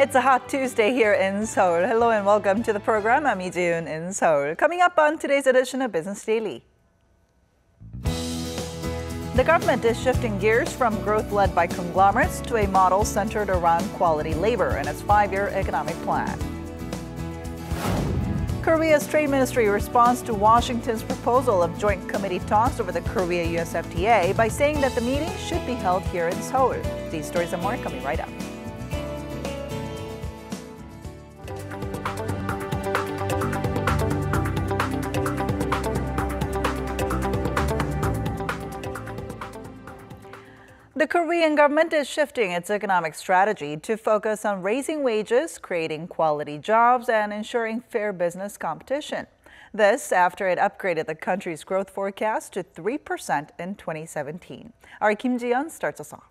It's a hot Tuesday here in Seoul. Hello and welcome to the program. I'm Moon Jae-in in Seoul. Coming up on today's edition of Business Daily. The government is shifting gears from growth led by conglomerates to a model centered around quality labor in its 5-year economic plan. Korea's Trade Ministry responds to Washington's proposal of joint committee talks over the Korea-US FTA by saying that the meeting should be held here in Seoul. These stories and more coming right up. The Korean government is shifting its economic strategy to focus on raising wages, creating quality jobs, and ensuring fair business competition. This after it upgraded the country's growth forecast to 3% in 2017. Our Kim Ji-yeon starts us off.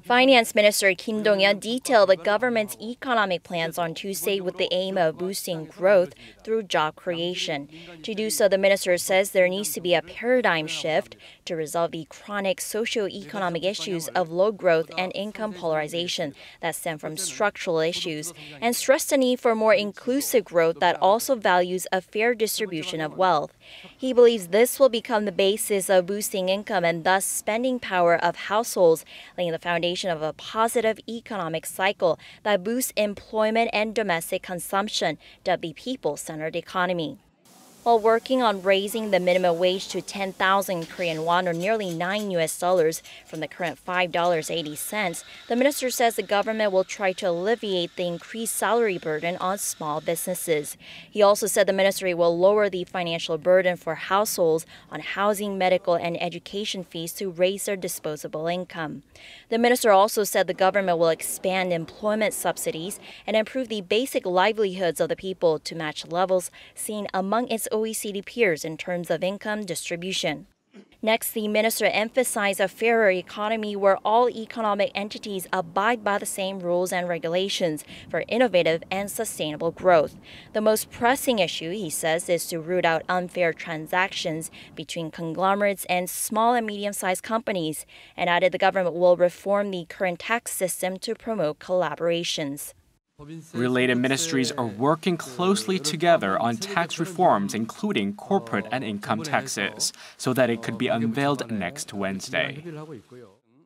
Finance Minister Kim Dong-yeon detailed the government's economic plans on Tuesday with the aim of boosting growth through job creation. To do so, the minister says there needs to be a paradigm shift to resolve the chronic socio-economic issues of low growth and income polarization that stem from structural issues, and stressed the need for more inclusive growth that also values a fair distribution of wealth. He believes this will become the basis of boosting income and thus spending power of households, laying the foundation of a positive economic cycle that boosts employment and domestic consumption, dubbed the people-centered economy. While working on raising the minimum wage to 10,000 Korean won or nearly $9 from the current $5.80, the minister says the government will try to alleviate the increased salary burden on small businesses. He also said the ministry will lower the financial burden for households on housing, medical, and education fees to raise their disposable income. The minister also said the government will expand employment subsidies and improve the basic livelihoods of the people to match levels seen among its OECD peers in terms of income distribution. Next, the minister emphasized a fairer economy where all economic entities abide by the same rules and regulations for innovative and sustainable growth. The most pressing issue, he says, is to root out unfair transactions between conglomerates and small and medium-sized companies, and added the government will reform the current tax system to promote collaborations. Related ministries are working closely together on tax reforms, including corporate and income taxes, so that it could be unveiled next Wednesday.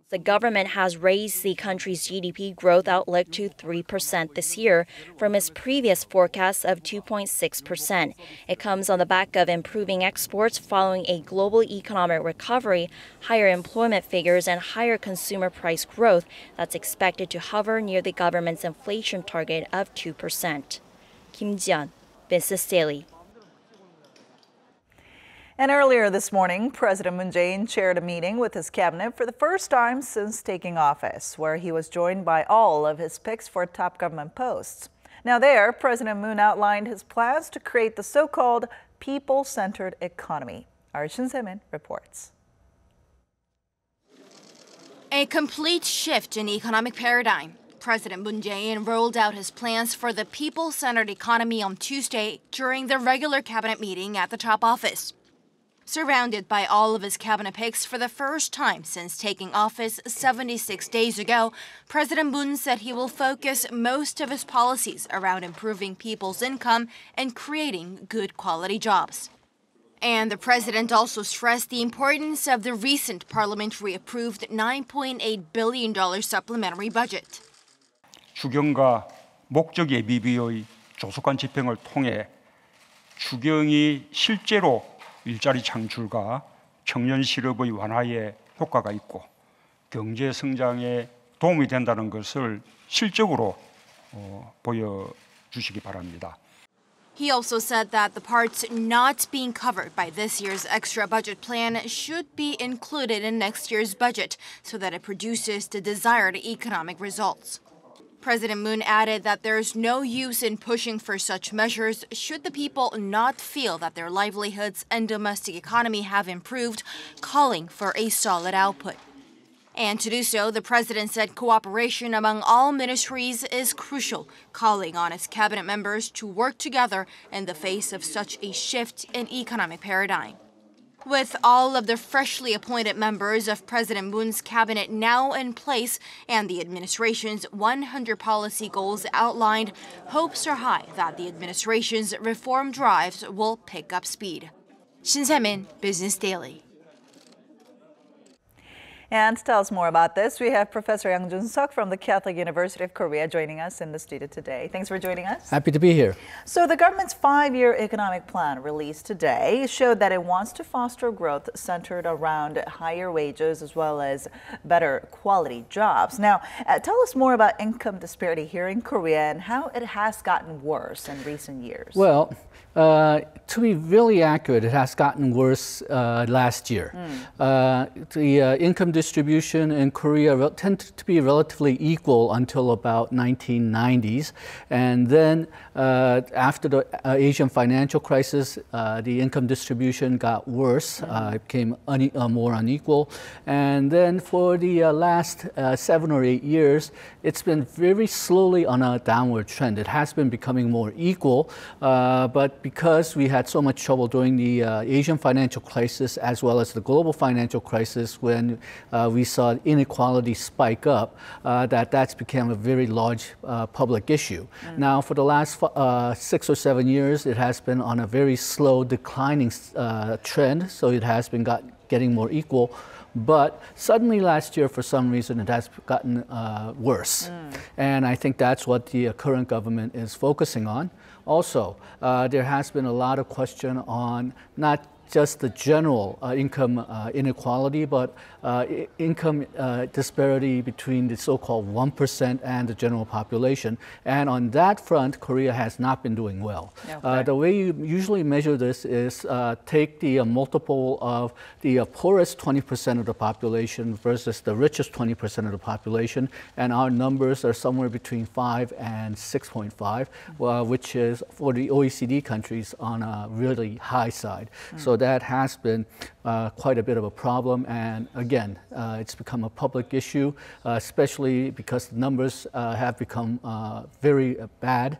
The government has raised the country's GDP growth outlook to 3% this year from its previous forecast of 2.6%. It comes on the back of improving exports following a global economic recovery, higher employment figures, and higher consumer price growth that's expected to hover near the government's inflation target of 2%. Kim Ji-yeon, Business Daily. And earlier this morning, President Moon Jae-in chaired a meeting with his cabinet for the first time since taking office, where he was joined by all of his picks for top government posts. Now there, President Moon outlined his plans to create the so-called people-centered economy. Our Shin Se-min reports. A complete shift in economic paradigm. President Moon Jae-in rolled out his plans for the people-centered economy on Tuesday during the regular cabinet meeting at the top office. Surrounded by all of his cabinet picks for the first time since taking office 76 days ago, President Moon said he will focus most of his policies around improving people's income and creating good quality jobs. And the president also stressed the importance of the recent parliamentary approved $9.8 billion supplementary budget. 주경과 목적 예비비의 조속한 집행을 통해 주경이 실제로 일자리 창출과 청년 실업의 완화에 효과가 있고 경제 성장에 도움이 된다는 것을 실적으로 보여주시기 바랍니다. He also said that the parts not being covered by this year's extra budget plan should be included in next year's budget so that it produces the desired economic results. President Moon added that there's no use in pushing for such measures should the people not feel that their livelihoods and domestic economy have improved, calling for a solid output. And to do so, the president said cooperation among all ministries is crucial, calling on his cabinet members to work together in the face of such a shift in economic paradigm. With all of the freshly appointed members of President Moon's cabinet now in place and the administration's 100 policy goals outlined, hopes are high that the administration's reform drives will pick up speed. Shin Se-min, Business Daily. And to tell us more about this, we have Professor Yang Jun-seok from the Catholic University of Korea joining us in the studio today. Thanks for joining us. Happy to be here. So the government's 5-year economic plan released today showed that it wants to foster growth centered around higher wages as well as better quality jobs. Now, tell us more about income disparity here in Korea and how it has gotten worse in recent years. Well, to be really accurate, it has gotten worse last year. The income distribution in Korea tended to be relatively equal until about 1990s. And then after the Asian financial crisis, the income distribution got worse, it became more unequal. And then for the last 7 or 8 years, it's been very slowly on a downward trend. It has been becoming more equal, but because we had so much trouble during the Asian financial crisis as well as the global financial crisis when we saw inequality spike up, that's become a very large public issue. Now, for the last 6 or 7 years, it has been on a very slow declining trend, so it has been getting more equal. But suddenly last year, for some reason, it has gotten worse. And I think that's what the current government is focusing on. Also, there has been a lot of question on not just the general income inequality, but income disparity between the so-called 1% and the general population. And on that front, Korea has not been doing well. Okay. The way you usually measure this is take the multiple of the poorest 20% of the population versus the richest 20% of the population. And our numbers are somewhere between 5 and 6.5, which is for the OECD countries on a really high side. So that has been quite a bit of a problem, and again, it's become a public issue, especially because the numbers have become very bad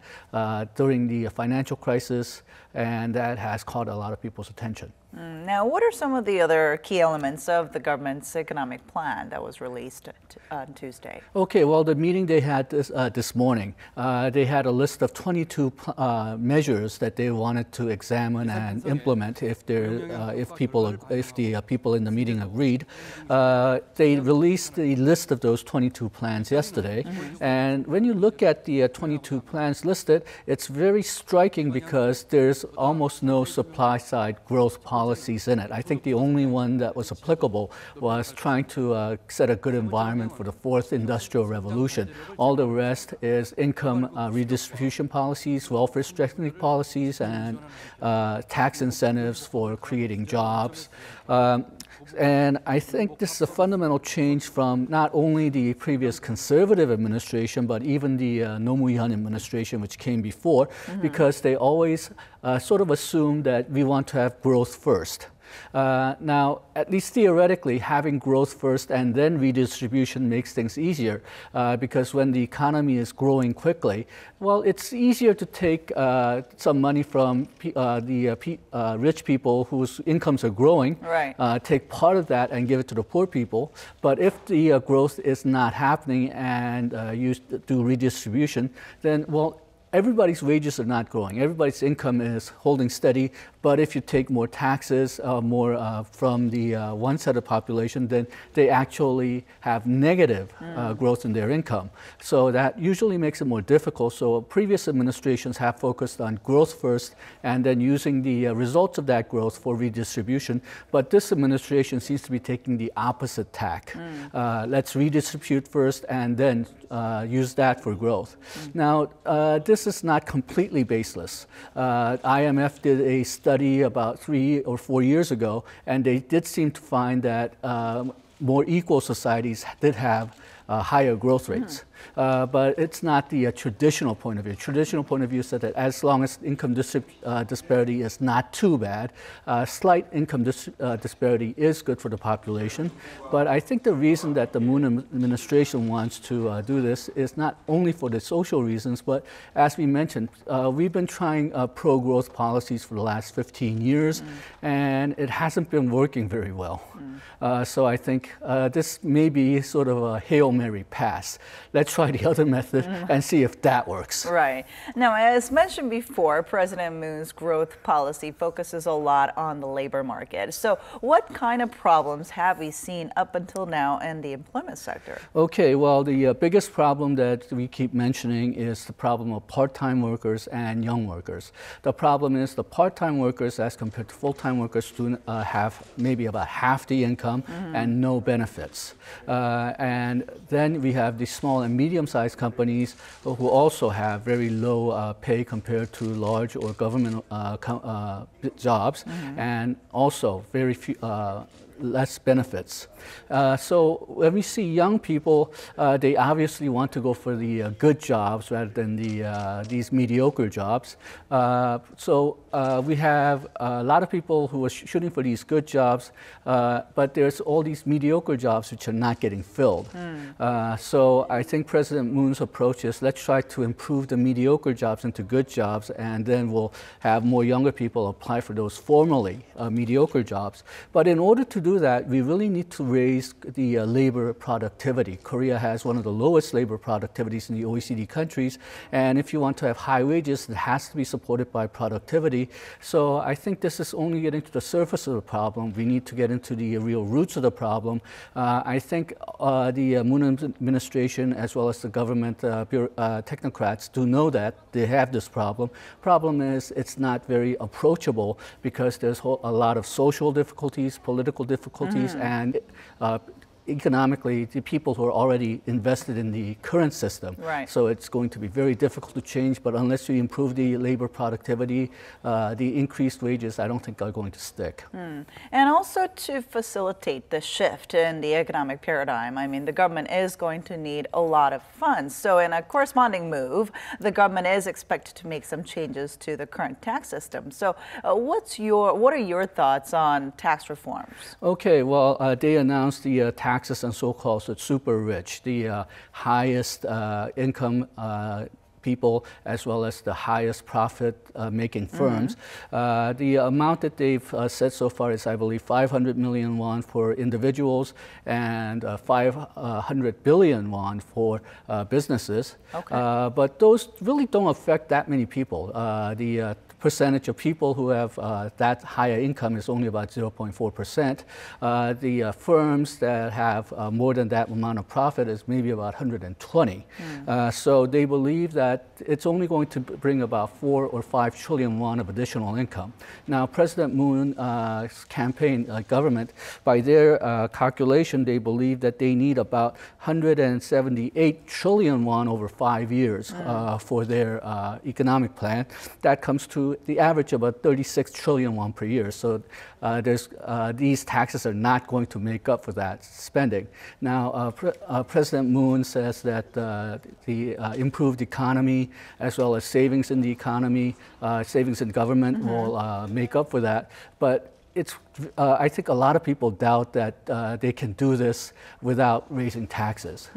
during the financial crisis, and that has caught a lot of people's attention. Now, what are some of the other key elements of the government's economic plan that was released on Tuesday? Okay, well, the meeting they had this morning, they had a list of 22 measures that they wanted to examine and implement if the people in the meeting agreed. They released the list of those 22 plans yesterday, and when you look at the 22 plans listed, it's very striking because there's almost no supply-side growth policies in it. I think the only one that was applicable was trying to set a good environment for the fourth industrial revolution. All the rest is income redistribution policies, welfare strengthening policies, and tax incentives for creating jobs. And I think this is a fundamental change from not only the previous conservative administration, but even the Roh Moo-hyun administration, which came before, because they always sort of assumed that we want to have growth first. Now, at least theoretically, having growth first and then redistribution makes things easier because when the economy is growing quickly, well, it's easier to take some money from the rich people whose incomes are growing, take part of that and give it to the poor people. But if the growth is not happening and you do redistribution, then, well, everybody's wages are not growing. Everybody's income is holding steady. But if you take more taxes, more from the one set of population, then they actually have negative growth in their income. So that usually makes it more difficult. So previous administrations have focused on growth first and then using the results of that growth for redistribution. But this administration seems to be taking the opposite tack. Let's redistribute first and then use that for growth. Now, this is not completely baseless. IMF did a study about 3 or 4 years ago, and they did seem to find that more equal societies did have higher growth rates. But it's not the traditional point of view. Traditional point of view said that as long as income disparity is not too bad, slight income disparity is good for the population. But I think the reason that the Moon administration wants to do this is not only for the social reasons, but as we mentioned, we've been trying pro-growth policies for the last 15 years, and it hasn't been working very well. So I think this may be sort of a Hail Mary pass. Let's try the other method and see if that works. Right. Now, as mentioned before, President Moon's growth policy focuses a lot on the labor market. So what kind of problems have we seen up until now in the employment sector? Okay, well, the biggest problem that we keep mentioning is the problem of part-time workers and young workers. The problem is the part-time workers, as compared to full-time workers, do have maybe about half the income and no benefits. And then we have the small and medium-sized companies who also have very low pay compared to large or government jobs, and also very few, less benefits. So when we see young people, they obviously want to go for the good jobs rather than these mediocre jobs. So we have a lot of people who are shooting for these good jobs, but there's all these mediocre jobs which are not getting filled. So I think President Moon's approach is let's try to improve the mediocre jobs into good jobs, and then we'll have more younger people apply for those formerly mediocre jobs. But in order to do that, we really need to raise the labor productivity. Korea has one of the lowest labor productivities in the OECD countries, and if you want to have high wages, it has to be supported by productivity. So I think this is only getting to the surface of the problem. We need to get into the real roots of the problem. I think the Moon administration, as well as the government technocrats, do know that they have this problem. Problem is it's not very approachable because there's a lot of social difficulties, political difficulties, and economically, the people who are already invested in the current system. Right. So it's going to be very difficult to change, but unless you improve the labor productivity, the increased wages, I don't think are going to stick. And also to facilitate the shift in the economic paradigm, I mean, the government is going to need a lot of funds. So in a corresponding move, the government is expected to make some changes to the current tax system. So what are your thoughts on tax reforms? Okay, well, they announced the taxes on so-called super rich, the highest income people, as well as the highest profit making firms. The amount that they've said so far is, I believe, 500 million won for individuals and 500 billion won for businesses. Okay. But those really don't affect that many people. The percentage of people who have that higher income is only about 0.4%. The firms that have more than that amount of profit is maybe about 120. So they believe that it's only going to bring about 4 or 5 trillion won of additional income. Now, President Moon's campaign government, by their calculation, they believe that they need about 178 trillion won over 5 years for their economic plan. That comes to the average of about 36 trillion won per year. So these taxes are not going to make up for that spending. Now, President Moon says that the improved economy, as well as savings in the economy, savings in government will make up for that. But it's, I think a lot of people doubt that they can do this without raising taxes.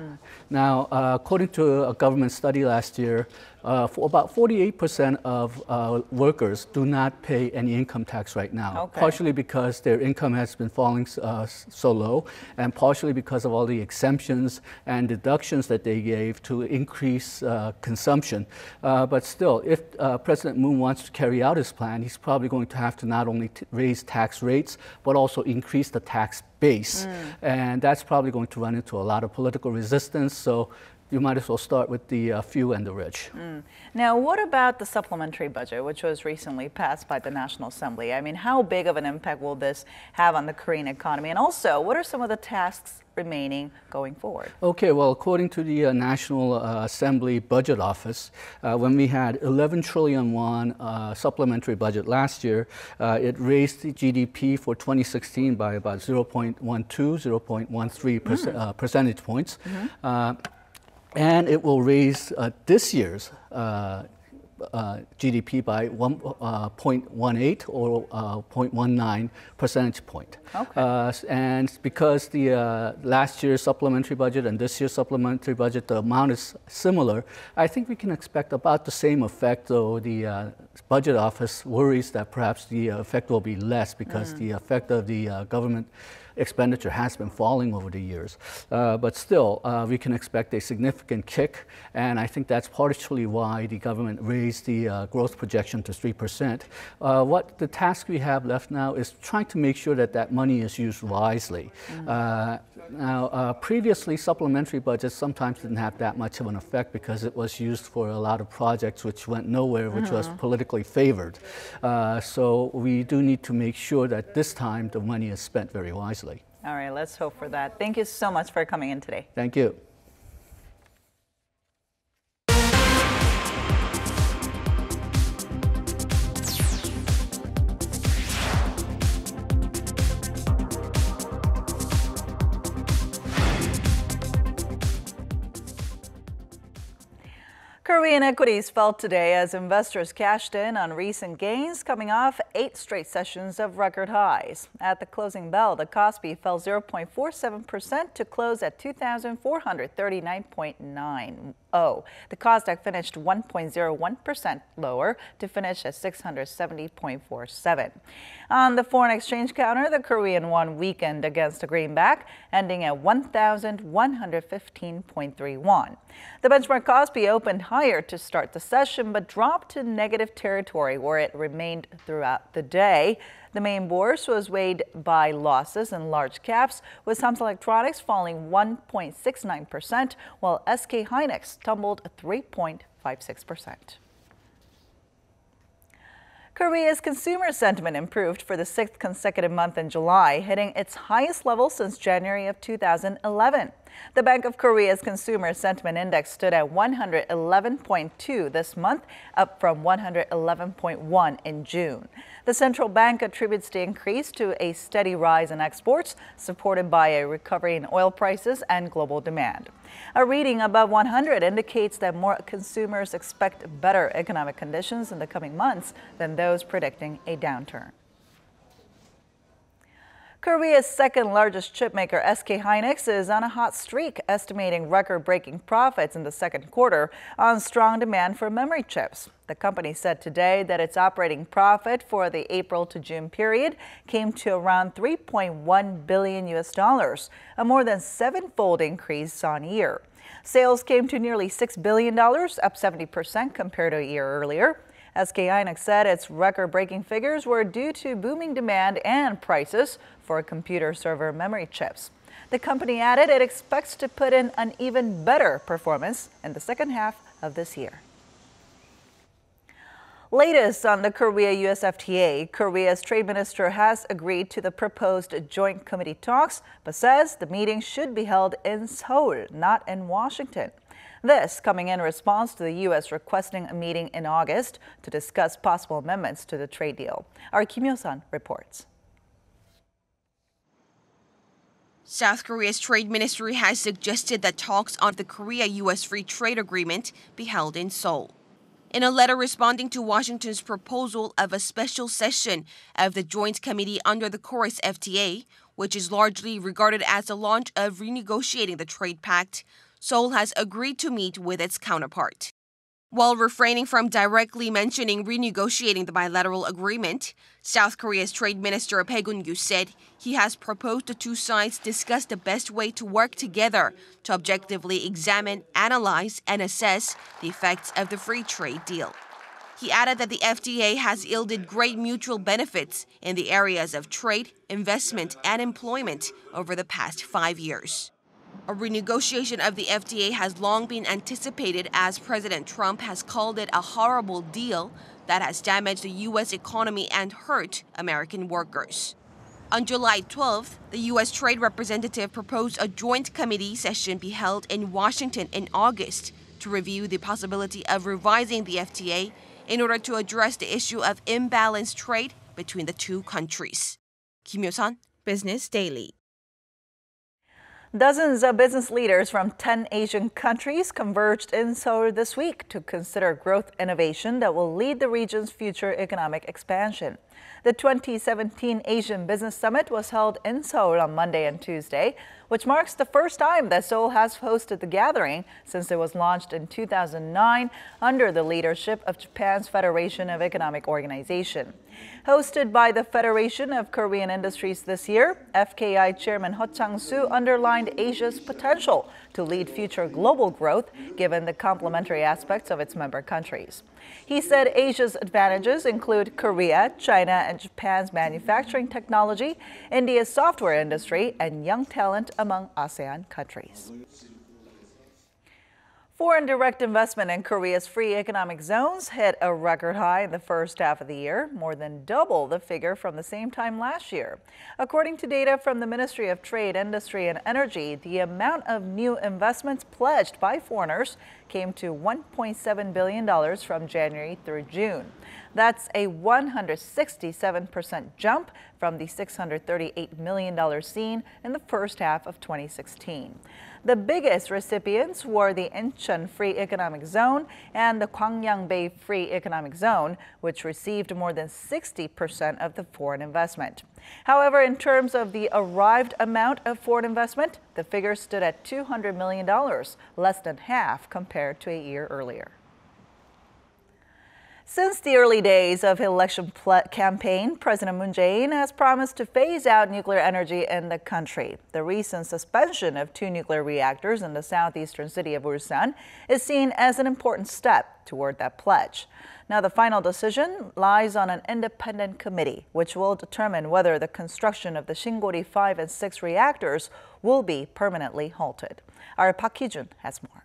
Now, according to a government study last year, for about 48% of workers do not pay any income tax right now, partially because their income has been falling so low, and partially because of all the exemptions and deductions that they gave to increase consumption. But still, if President Moon wants to carry out his plan, he's probably going to have to not only raise tax rates, but also increase the tax base. And that's probably going to run into a lot of political resistance. So you might as well start with the few and the rich. Now, what about the supplementary budget, which was recently passed by the National Assembly? I mean, how big of an impact will this have on the Korean economy? And also, what are some of the tasks remaining going forward? Okay, well, according to the National Assembly Budget Office, when we had 11 trillion won supplementary budget last year, it raised the GDP for 2016 by about 0.12, 0.13 percentage points. And it will raise this year's GDP by 0.18 or 0.19 percentage point. Okay. And because the last year's supplementary budget and this year's supplementary budget, the amount is similar, I think we can expect about the same effect, though the Budget Office worries that perhaps the effect will be less because the effect of the government expenditure has been falling over the years. But still, we can expect a significant kick, and I think that's partially why the government raised the growth projection to 3%. What the task we have left now is trying to make sure that that money is used wisely. Now, previously, supplementary budgets sometimes didn't have that much of an effect because it was used for a lot of projects which went nowhere, which was politically favored. So we do need to make sure that this time the money is spent very wisely. All right, let's hope for that. Thank you so much for coming in today. Thank you. Korean equities fell today as investors cashed in on recent gains, coming off 8 straight sessions of record highs. At the closing bell, the Kospi fell 0.47% to close at 2,439.90. The Kosdaq finished 1.01% lower to finish at 670.47. On the foreign exchange counter, the Korean won weakened against the greenback, ending at 1,115.31. The benchmark Kospi opened higher to start the session, but dropped to negative territory where it remained throughout the day. The main bourse was weighed by losses in large caps, with Samsung Electronics falling 1.69%, while SK Hynix tumbled 3.56%. Korea's consumer sentiment improved for the 6th consecutive month in July, hitting its highest level since January of 2011. The Bank of Korea's Consumer Sentiment Index stood at 111.2 this month, up from 111.1 in June. The central bank attributes the increase to a steady rise in exports, supported by a recovery in oil prices and global demand. A reading above 100 indicates that more consumers expect better economic conditions in the coming months than those predicting a downturn. Korea's second largest chipmaker, SK Hynix, is on a hot streak, estimating record-breaking profits in the second quarter on strong demand for memory chips. The company said today that its operating profit for the April to June period came to around $3.1 billion, a more than 7-fold increase on year. Sales came to nearly $6 billion, up 70% compared to a year earlier. SK Hynix said its record-breaking figures were due to booming demand and prices for computer server memory chips. The company added it expects to put in an even better performance in the second half of this year. Latest on the Korea-US FTA, Korea's trade minister has agreed to the proposed joint committee talks, but says the meeting should be held in Seoul, not in Washington. This coming in response to the U.S. requesting a meeting in August to discuss possible amendments to the trade deal. Our Kim Yo-sun reports. South Korea's trade ministry has suggested that talks on the Korea-U.S. free trade agreement be held in Seoul. In a letter responding to Washington's proposal of a special session of the Joint Committee under the KoreaUS FTA, which is largely regarded as the launch of renegotiating the trade pact, Seoul has agreed to meet with its counterpart. While refraining from directly mentioning renegotiating the bilateral agreement, South Korea's Trade Minister Bae-gun-gyu said he has proposed the two sides discuss the best way to work together to objectively examine, analyze, and assess the effects of the free trade deal. He added that the FTA has yielded great mutual benefits in the areas of trade, investment, and employment over the past 5 years. A renegotiation of the FTA has long been anticipated as President Trump has called it a horrible deal that has damaged the U.S. economy and hurt American workers. On July 12th, the U.S. Trade Representative proposed a joint committee session be held in Washington in August to review the possibility of revising the FTA in order to address the issue of imbalanced trade between the two countries. Kim Yo-sun, Business Daily. Dozens of business leaders from 10 Asian countries converged in Seoul this week to consider growth innovation that will lead the region's future economic expansion. The 2017 Asian Business Summit was held in Seoul on Monday and Tuesday, which marks the first time that Seoul has hosted the gathering since it was launched in 2009 under the leadership of Japan's Federation of Economic Organization. Hosted by the Federation of Korean Industries this year, FKI Chairman Ho Chang-soo underlined Asia's potential to lead future global growth given the complementary aspects of its member countries. He said Asia's advantages include Korea, China, and Japan's manufacturing technology, India's software industry, and young talent among ASEAN countries. Foreign direct investment in Korea's free economic zones hit a record high in the first half of the year, more than double the figure from the same time last year. According to data from the Ministry of Trade, Industry, and Energy, the amount of new investments pledged by foreigners came to $1.7 billion from January through June. That's a 167% jump from the $638 million seen in the first half of 2016. The biggest recipients were the Incheon Free Economic Zone and the Gwangyang Bay Free Economic Zone, which received more than 60% of the foreign investment. However, in terms of the arrived amount of foreign investment, the figure stood at $200 million, less than half compared to a year earlier. Since the early days of his election campaign, President Moon Jae-in has promised to phase out nuclear energy in the country. The recent suspension of 2 nuclear reactors in the southeastern city of Ulsan is seen as an important step toward that pledge. Now, the final decision lies on an independent committee, which will determine whether the construction of the Shinggori 5 and 6 reactors will be permanently halted. Our Park Hee-jun has more.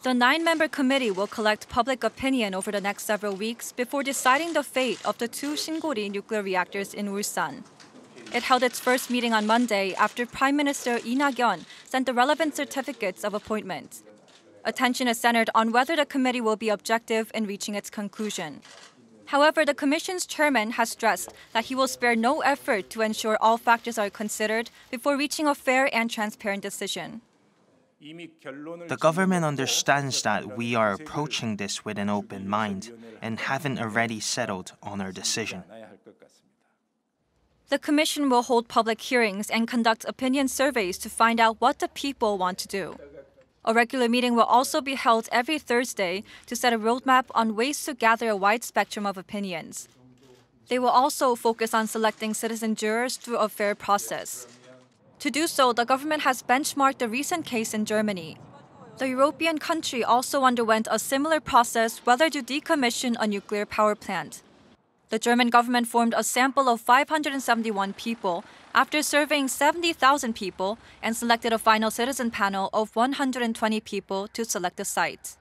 The 9-member committee will collect public opinion over the next several weeks before deciding the fate of the 2 Shinggori nuclear reactors in Ulsan. It held its first meeting on Monday after Prime Minister Lee Na-kyun sent the relevant certificates of appointment. Attention is centered on whether the committee will be objective in reaching its conclusion. However, the Commission's chairman has stressed that he will spare no effort to ensure all factors are considered before reaching a fair and transparent decision. The government understands that we are approaching this with an open mind and haven't already settled on our decision. The Commission will hold public hearings and conduct opinion surveys to find out what the people want to do. A regular meeting will also be held every Thursday to set a roadmap on ways to gather a wide spectrum of opinions. They will also focus on selecting citizen jurors through a fair process. To do so, the government has benchmarked the recent case in Germany. The European country also underwent a similar process whether to decommission a nuclear power plant. The German government formed a sample of 571 people after surveying 70,000 people and selected a final citizen panel of 120 people to select the site.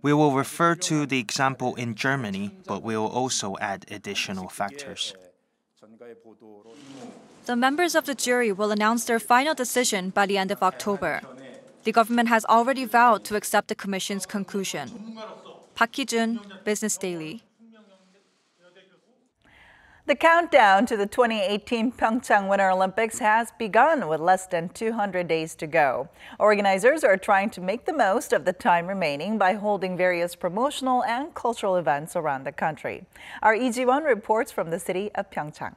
We will refer to the example in Germany, but we will also add additional factors. The members of the jury will announce their final decision by the end of October. The government has already vowed to accept the Commission's conclusion. Park Hee-jun, Business Daily. The countdown to the 2018 Pyeongchang Winter Olympics has begun with less than 200 days to go. Organizers are trying to make the most of the time remaining by holding various promotional and cultural events around the country. Our Lee Ji-won reports from the city of Pyeongchang.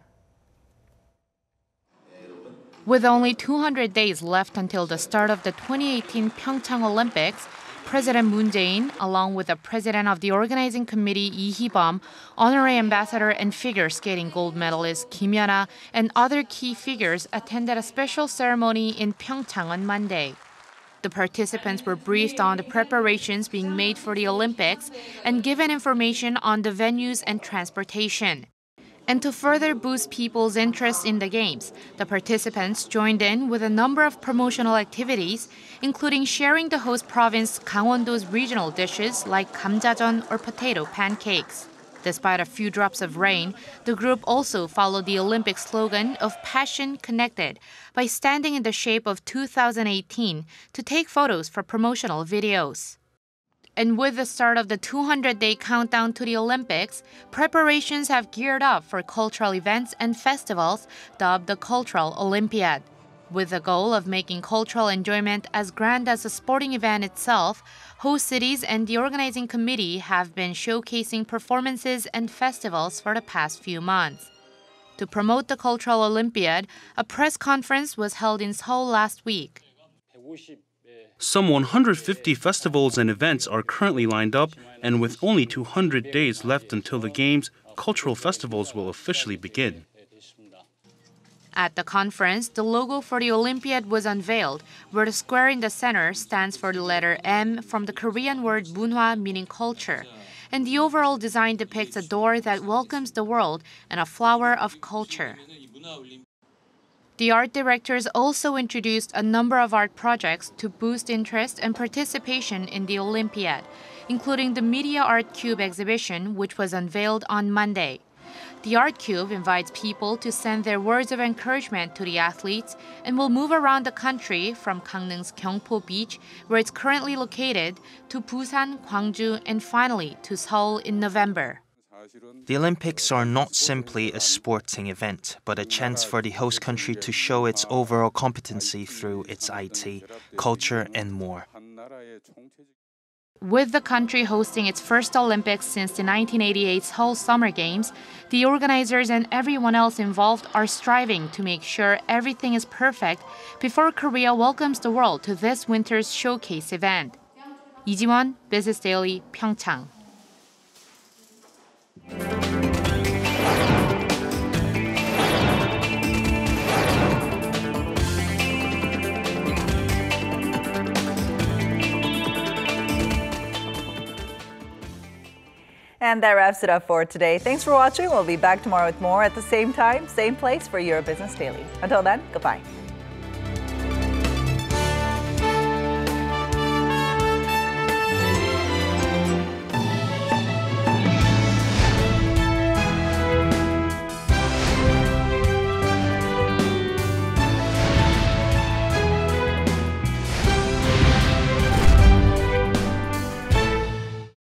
With only 200 days left until the start of the 2018 Pyeongchang Olympics, President Moon Jae-in, along with the president of the organizing committee Lee Hee-bum, honorary ambassador and figure skating gold medalist Kim Yeona, and other key figures attended a special ceremony in Pyeongchang on Monday. The participants were briefed on the preparations being made for the Olympics and given information on the venues and transportation. And to further boost people's interest in the games, the participants joined in with a number of promotional activities, including sharing the host province Gangwon-do's regional dishes like 감자전 or potato pancakes. Despite a few drops of rain, the group also followed the Olympic slogan of Passion Connected by standing in the shape of 2018 to take photos for promotional videos. And with the start of the 200-day countdown to the Olympics, preparations have geared up for cultural events and festivals dubbed the Cultural Olympiad. With the goal of making cultural enjoyment as grand as the sporting event itself, host cities and the organizing committee have been showcasing performances and festivals for the past few months. To promote the Cultural Olympiad, a press conference was held in Seoul last week. Some 150 festivals and events are currently lined up, and with only 200 days left until the Games, cultural festivals will officially begin. At the conference, the logo for the Olympiad was unveiled, where the square in the center stands for the letter M from the Korean word 문화, meaning culture. And the overall design depicts a door that welcomes the world and a flower of culture. The art directors also introduced a number of art projects to boost interest and participation in the Olympiad, including the Media Art Cube exhibition, which was unveiled on Monday. The Art Cube invites people to send their words of encouragement to the athletes and will move around the country from Gangneung's Gyeongpo Beach, where it's currently located, to Busan, Gwangju, and finally to Seoul in November. The Olympics are not simply a sporting event, but a chance for the host country to show its overall competency through its IT, culture, and more. With the country hosting its first Olympics since the 1988 Seoul Summer Games, the organizers and everyone else involved are striving to make sure everything is perfect before Korea welcomes the world to this winter's showcase event. 이지원, Business Daily, Pyeongchang. And that wraps it up for today. Thanks for watching. We'll be back tomorrow with more at the same time, same place for your Business Daily. Until then, goodbye.